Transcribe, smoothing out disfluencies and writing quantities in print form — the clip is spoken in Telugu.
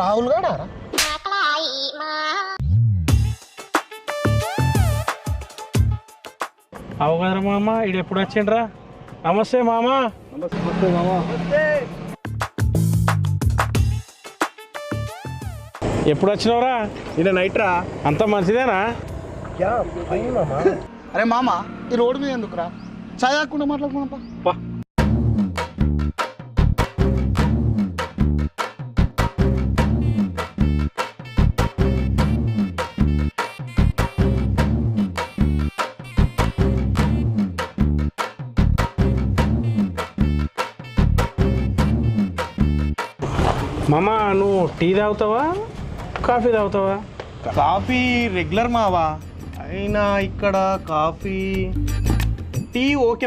రాహుల్ గాడారా? అవు కదరా మామ, ఇడు ఎప్పుడు వచ్చిండ్రా? నమస్తే మామ. నమస్తే మామ. ఎప్పుడు వచ్చినావురా? నిన్న నైట్ రా. అంత మంచిదేనా? అరే మామ, ఈ రోడ్డు మీద ఎందుకురా? చాయ్ తాగకుండా మాట్లాడుకున్నాపా. పా. మామ, నువ్వు టీ తాగుతావా కాఫీ తాగుతావా? కాఫీ రెగ్యులర్ మావా, అయినా ఇక్కడ కాఫీ టీ ఓకే